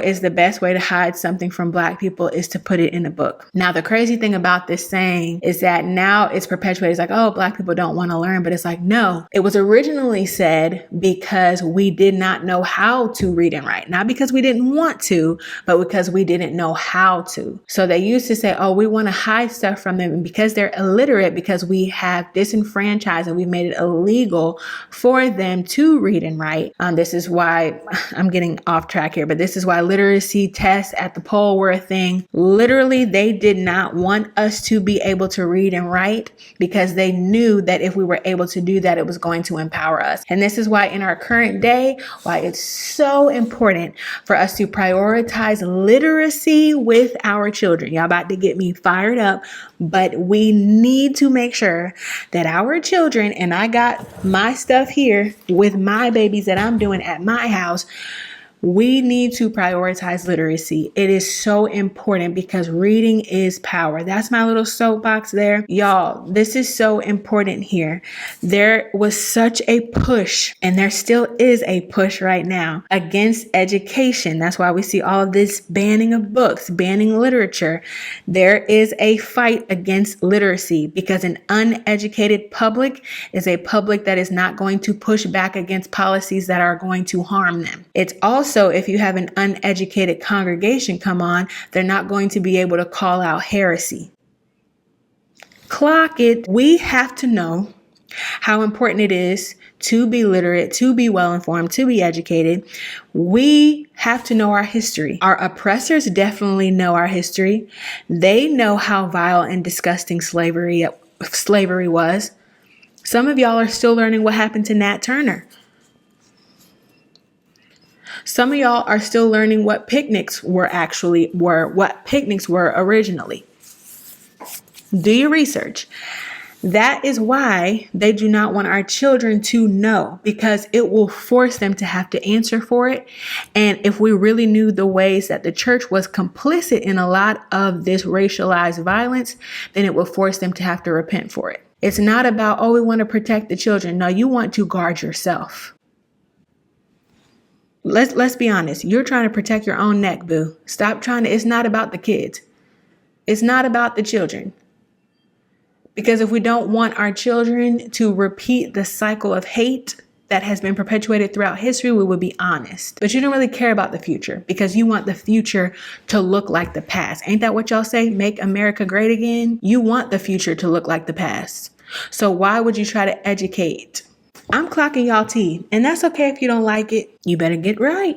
is the best way to hide something from Black people is to put it in a book. Now, the crazy thing about this saying is that now it's perpetuated. It's like, oh, Black people don't want to learn. But it's like, no, it was originally said because we did not know how to read and write. Not because we didn't want to, but because we didn't know how to. So they used to say, oh, we want to hide stuff from them. And because they're illiterate, because we have disenfranchised and we've made it illegal for them to read and write. This is why I'm getting off track here, but this is why literacy tests at the poll were a thing. Literally, they did not want us to be able to read and write because they knew that if we were able to do that, it was going to empower us. And this is why in our current day, why it's so important for us to prioritize literacy with our children. Y'all about to get me fired up, but we need to make sure that our children, and I got my stuff here with my babies that I'm doing at my house, we need to prioritize literacy. It is so important because reading is power. That's my little soapbox there. Y'all, this is so important here. There was such a push, and there still is a push right now against education. That's why we see all of this banning of books, banning literature. There is a fight against literacy because an uneducated public is a public that is not going to push back against policies that are going to harm them. It's also, if you have an uneducated congregation come on, they're not going to be able to call out heresy. Clock it. We have to know how important it is to be literate, to be well informed, to be educated. We have to know our history. Our oppressors definitely know our history. They know how vile and disgusting slavery was. Some of y'all are still learning what happened to Nat Turner. Some of y'all are still learning what picnics were originally. Do your research. That is why they do not want our children to know, because it will force them to have to answer for it. And if we really knew the ways that the church was complicit in a lot of this racialized violence, then it will force them to have to repent for it. It's not about, oh, we want to protect the children. No, you want to guard yourself. Let's be honest. You're trying to protect your own neck, boo. Stop trying to. It's not about the kids. It's not about the children. Because if we don't want our children to repeat the cycle of hate that has been perpetuated throughout history, we would be honest. But you don't really care about the future because you want the future to look like the past. Ain't that what y'all say? Make America great again? You want the future to look like the past. So why would you try to educate? I'm clocking y'all tea, and that's okay if you don't like it. You better get right.